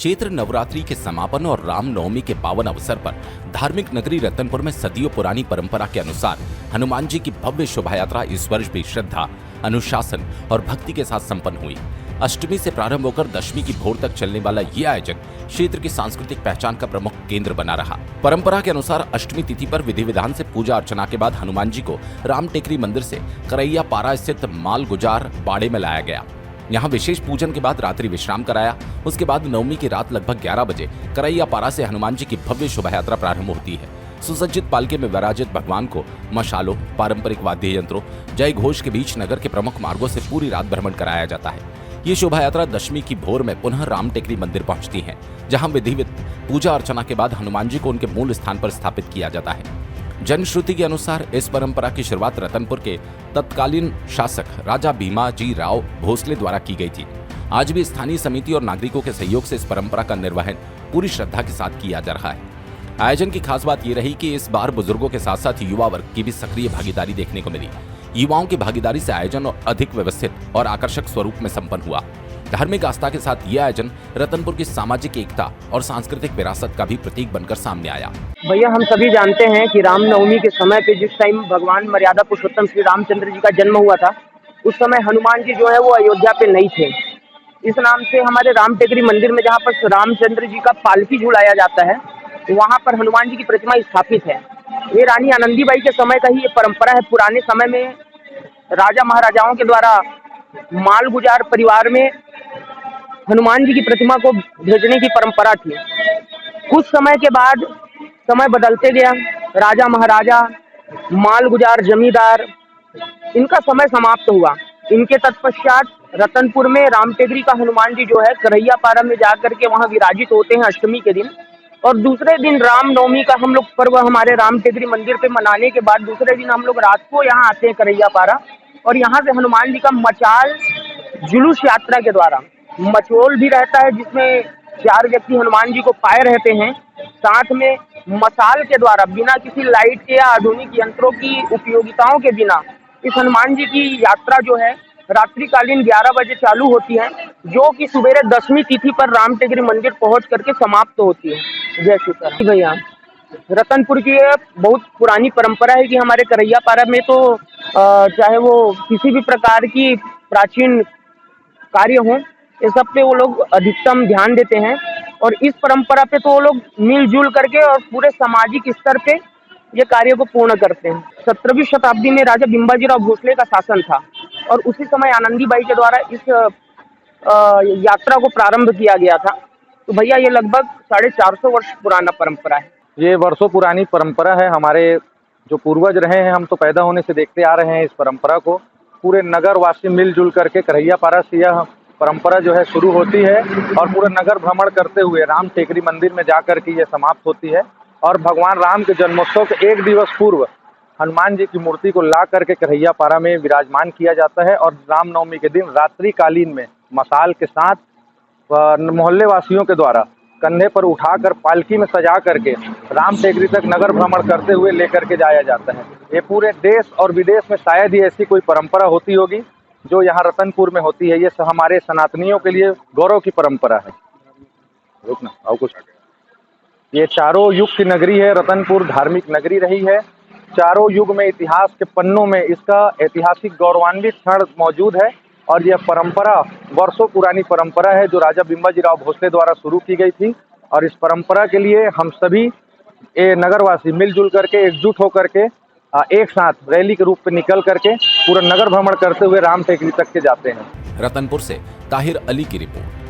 चैत्र नवरात्रि के समापन और रामनवमी के पावन अवसर पर धार्मिक नगरी रतनपुर में सदियों पुरानी परंपरा के अनुसार हनुमान जी की भव्य शोभा यात्रा इस वर्ष भी श्रद्धा, अनुशासन और भक्ति के साथ संपन्न हुई। अष्टमी से प्रारंभ होकर दशमी की भोर तक चलने वाला ये आयोजन क्षेत्र की सांस्कृतिक पहचान का प्रमुख केंद्र बना रहा। परंपरा के अनुसार अष्टमी तिथि पर विधि विधान से पूजा अर्चना के बाद हनुमान जी को राम टेकरी मंदिर से करैया पारा स्थित माल गुजार बाड़े में लाया गया। यहाँ विशेष पूजन के बाद रात्रि विश्राम कराया। उसके बाद नवमी की रात लगभग 11 बजे करैया पारा से हनुमान जी की भव्य शोभा यात्रा प्रारंभ होती है। सुसज्जित पालकी में विराजित भगवान को मशालों, पारंपरिक वाद्य यंत्रों, जय घोष के बीच नगर के प्रमुख मार्गों से पूरी रात भ्रमण कराया जाता है। ये शोभा यात्रा दशमी की भोर में पुनः राम टेकरी मंदिर पहुंचती है, जहां विधिवत पूजा अर्चना के बाद हनुमान जी को उनके मूल स्थान पर स्थापित किया जाता है। जनश्रुति के अनुसार इस परंपरा की शुरुआत रतनपुर के तत्कालीन शासक राजा भीमाजी राव भोसले द्वारा की गई थी। आज भी स्थानीय समिति और नागरिकों के सहयोग से इस परंपरा का निर्वहन पूरी श्रद्धा के साथ किया जा रहा है। आयोजन की खास बात यह रही कि इस बार बुजुर्गों के साथ साथ युवा वर्ग की भी सक्रिय भागीदारी देखने को मिली। युवाओं की भागीदारी से आयोजन अधिक व्यवस्थित और आकर्षक स्वरूप में संपन्न हुआ। धार्मिक आस्था के साथ यह आयोजन रतनपुर की सामाजिक एकता और सांस्कृतिक विरासत का भी प्रतीक बनकर सामने आया। भैया, हम सभी जानते हैं कि रामनवमी के समय पे जिस टाइम भगवान मर्यादा पुरुषोत्तम श्री रामचंद्र जी का जन्म हुआ था, उस समय हनुमान जी जो है वो अयोध्या पे नहीं थे। इस नाम से हमारे राम टेकरी मंदिर में जहाँ पर रामचंद्र जी का पालकी झुलाया जाता है, वहाँ पर हनुमान जी की प्रतिमा स्थापित है। ये रानी आनंदीबाई के समय का ही ये परंपरा है। पुराने समय में राजा महाराजाओं के द्वारा माल गुजार परिवार में हनुमान जी की प्रतिमा को भेजने की परंपरा थी। कुछ समय के बाद समय बदलते गया, राजा महाराजा, माल गुजार जमींदार, इनका समय समाप्त हुआ। इनके तत्पश्चात रतनपुर में राम टेकरी का हनुमान जी जो है करैया पारा में जाकर के वहाँ विराजित होते हैं अष्टमी के दिन, और दूसरे दिन रामनवमी का हम लोग पर्व हमारे राम टेकरी मंदिर पे मनाने के बाद दूसरे दिन हम लोग रात को यहाँ आते हैं करैया पारा, और यहाँ से हनुमान जी का मचाल जुलूस यात्रा के द्वारा मचोल भी रहता है, जिसमें 4 व्यक्ति हनुमान जी को पाए रहते हैं। साथ में मसाल के द्वारा बिना किसी लाइट के या आधुनिक यंत्रों की उपयोगिताओं के बिना इस हनुमान जी की यात्रा जो है रात्रिकालीन 11 बजे चालू होती है, जो कि सुबेरे दशमी तिथि पर राम टेकरी मंदिर पहुंच करके समाप्त होती है। जय श्री राम। भैया, रतनपुर की बहुत पुरानी परंपरा है कि हमारे करैया पारा में तो चाहे वो किसी भी प्रकार की प्राचीन कार्य हो, ये सब पे वो लोग अधिकतम ध्यान देते हैं, और इस परंपरा पे तो वो लोग मिलजुल करके और पूरे सामाजिक स्तर पे ये कार्य को पूर्ण करते हैं। 17वीं शताब्दी में राजा भीमाजी राव भोसले का शासन था, और उसी समय आनंदीबाई के द्वारा इस यात्रा को प्रारंभ किया गया था। तो भैया, ये लगभग 450 वर्ष पुराना परंपरा है। ये वर्षों पुरानी परंपरा है। हमारे जो पूर्वज रहे हैं, हम तो पैदा होने से देखते आ रहे हैं इस परंपरा को। पूरे नगर वासी मिलजुल करके करैया पारा से यह परंपरा जो है शुरू होती है, और पूरा नगर भ्रमण करते हुए राम टेकरी मंदिर में जाकर के ये समाप्त होती है। और भगवान राम के जन्मोत्सव के 1 दिवस पूर्व हनुमान जी की मूर्ति को ला करके करैया पारा में विराजमान किया जाता है, और रामनवमी के दिन रात्रिकालीन में मसाल के साथ मोहल्ले वासियों के द्वारा कंधे पर उठाकर पालकी में सजा करके राम टेकरी तक नगर भ्रमण करते हुए लेकर के जाया जाता है। ये पूरे देश और विदेश में शायद ही ऐसी कोई परंपरा होती होगी जो यहाँ रतनपुर में होती है। ये हमारे सनातनियों के लिए गौरव की परंपरा है। रुकना और कुछ। ये चारों युग की नगरी है। रतनपुर धार्मिक नगरी रही है। चारों युग में इतिहास के पन्नों में इसका ऐतिहासिक गौरवान्वित क्षण मौजूद है, और यह परंपरा वर्षों पुरानी परंपरा है जो राजा भीमाजी राव भोसले द्वारा शुरू की गई थी। और इस परंपरा के लिए हम सभी नगरवासी मिलजुल करके एकजुट होकर के एक साथ रैली के रूप में निकल करके पूरा नगर भ्रमण करते हुए राम टेकरी तक के जाते हैं। रतनपुर से ताहिर अली की रिपोर्ट।